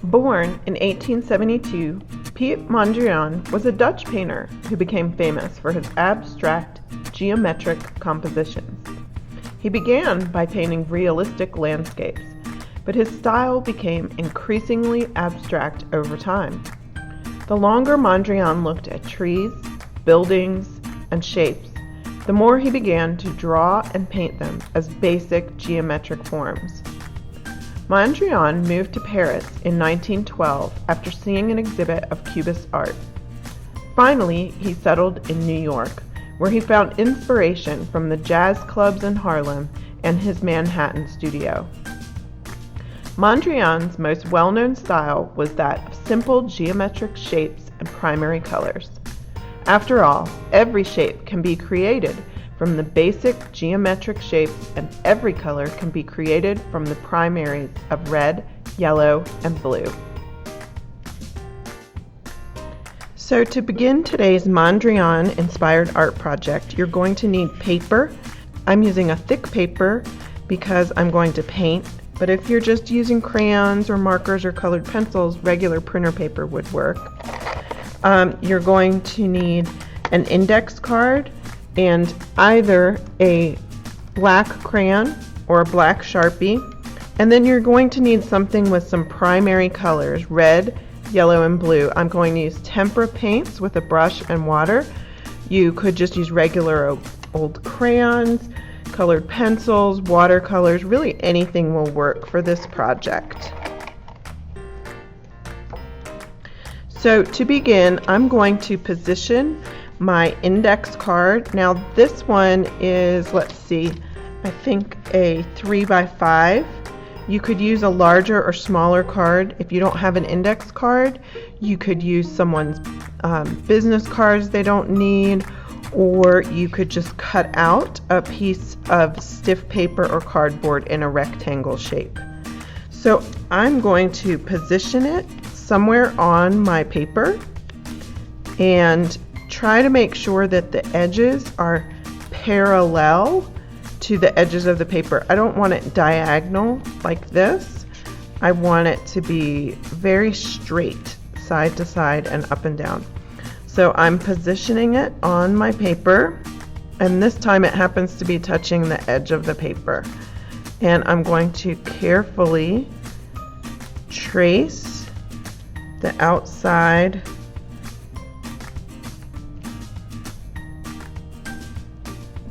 Born in 1872, Piet Mondrian was a Dutch painter who became famous for his abstract, geometric compositions. He began by painting realistic landscapes, but his style became increasingly abstract over time. The longer Mondrian looked at trees, buildings, and shapes, the more he began to draw and paint them as basic geometric forms. Mondrian moved to Paris in 1912 after seeing an exhibit of cubist art. Finally, he settled in New York, where he found inspiration from the jazz clubs in Harlem and his Manhattan studio. Mondrian's most well-known style was that of simple geometric shapes and primary colors. After all, every shape can be created from the basic geometric shapes, and every color can be created from the primaries of red, yellow, and blue. So to begin today's Mondrian Inspired art project, you're going to need paper. I'm using a thick paper because I'm going to paint, but if you're just using crayons or markers or colored pencils, regular printer paper would work. You're going to need an index card and either a black crayon or a black sharpie, and then you're going to need something with some primary colors, red, yellow, and blue. I'm going to use tempera paints with a brush and water. You could just use regular old crayons, colored pencils, watercolors, really anything will work for this project. So to begin, I'm going to position my index card. Now this one is, let's see, I think a 3x5. You could use a larger or smaller card. If you don't have an index card, you could use someone's business cards they don't need, or you could just cut out a piece of stiff paper or cardboard in a rectangle shape. So I'm going to position it somewhere on my paper and try to make sure that the edges are parallel to the edges of the paper. I don't want it diagonal like this. I want it to be very straight, side to side and up and down. So I'm positioning it on my paper, and this time it happens to be touching the edge of the paper. And I'm going to carefully trace the outside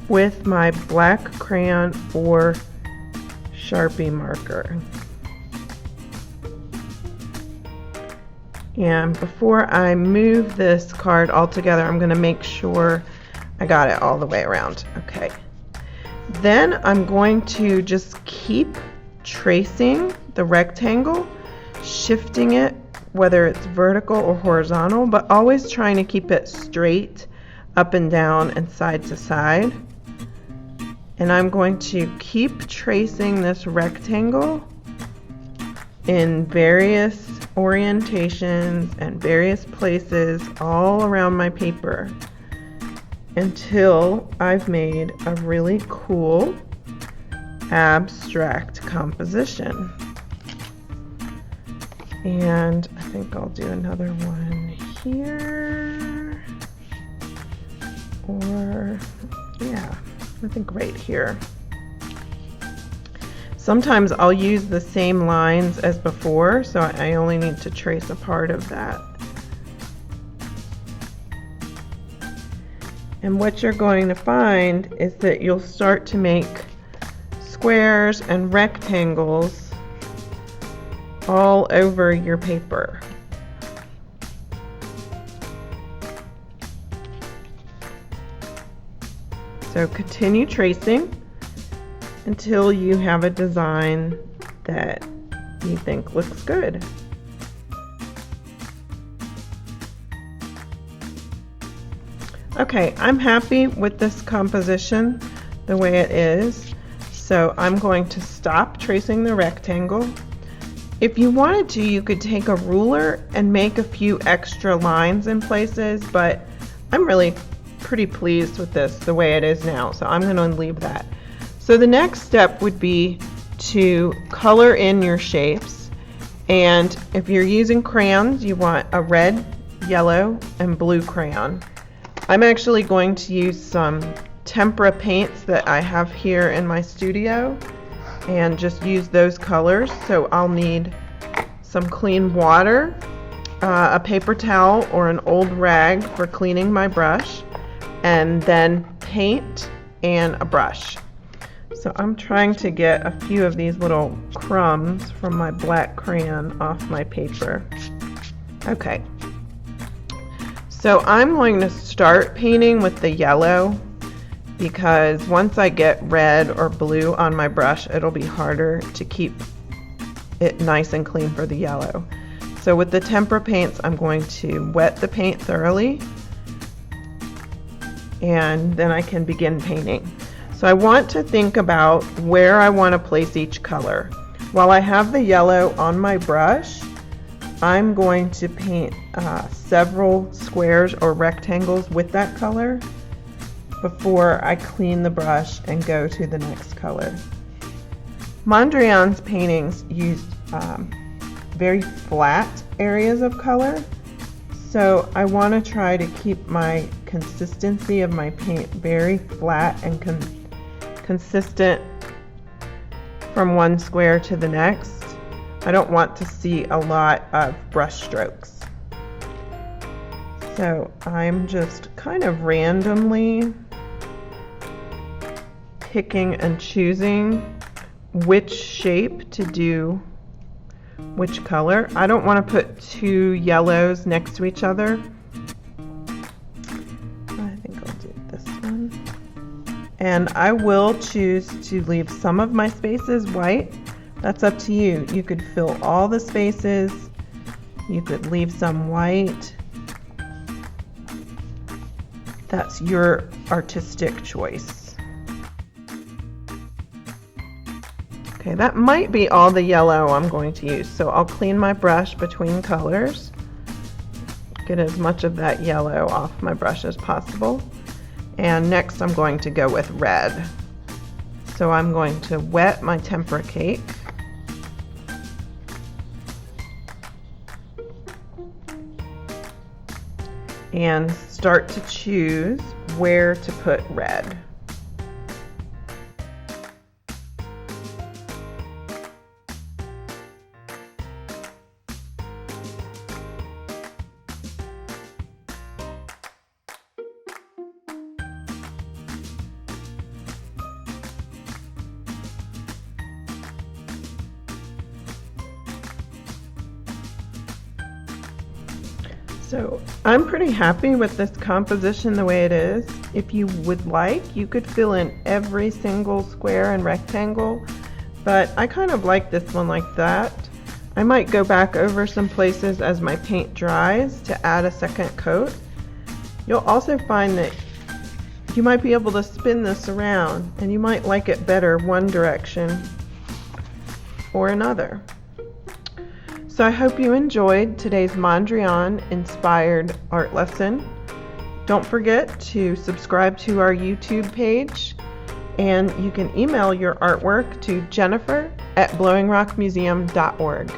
with my black crayon or Sharpie marker. And before I move this card all together, I'm going to make sure I got it all the way around. Okay. Then I'm going to just keep tracing the rectangle, shifting it, whether it's vertical or horizontal, but always trying to keep it straight, up and down, and side to side. And I'm going to keep tracing this rectangle in various orientations and various places all around my paper until I've made a really cool abstract composition. And I think I'll do another one here, or yeah, I think right here. Sometimes I'll use the same lines as before, so I only need to trace a part of that. And what you're going to find is that you'll start to make squares and rectangles all over your paper. So continue tracing until you have a design that you think looks good. Okay, I'm happy with this composition the way it is, so I'm going to stop tracing the rectangle. If you wanted to, you could take a ruler and make a few extra lines in places, but I'm really pretty pleased with this the way it is now, so I'm going to leave that. So the next step would be to color in your shapes, And if you're using crayons, you want a red, yellow, and blue crayon. I'm actually going to use some tempera paints that I have here in my studio and just use those colors. So I'll need some clean water, a paper towel or an old rag for cleaning my brush, and then paint and a brush. So I'm trying to get a few of these little crumbs from my black crayon off my paper. Okay. So I'm going to start painting with the yellow, because once I get red or blue on my brush, it'll be harder to keep it nice and clean for the yellow. So with the tempera paints, I'm going to wet the paint thoroughly, and then I can begin painting. So I want to think about where I want to place each color. While I have the yellow on my brush, I'm going to paint several squares or rectangles with that color before I clean the brush and go to the next color. Mondrian's paintings used very flat areas of color, so I want to try to keep my consistency of my paint very flat and consistent from one square to the next. I don't want to see a lot of brush strokes. So I'm just kind of randomly picking and choosing which shape to do which color. I don't want to put two yellows next to each other. I think I'll do this one. And I will choose to leave some of my spaces white. That's up to you. You could fill all the spaces. You could leave some white. That's your artistic choice. Okay, that might be all the yellow I'm going to use. So I'll clean my brush between colors. Get as much of that yellow off my brush as possible. And next I'm going to go with red. So I'm going to wet my tempera cake. And start to choose where to put red. So I'm pretty happy with this composition the way it is. If you would like, you could fill in every single square and rectangle, but I kind of like this one like that. I might go back over some places as my paint dries to add a second coat. You'll also find that you might be able to spin this around and you might like it better one direction or another. So I hope you enjoyed today's Mondrian Inspired art lesson. Don't forget to subscribe to our YouTube page, and you can email your artwork to jennifer@blowingrockmuseum.org.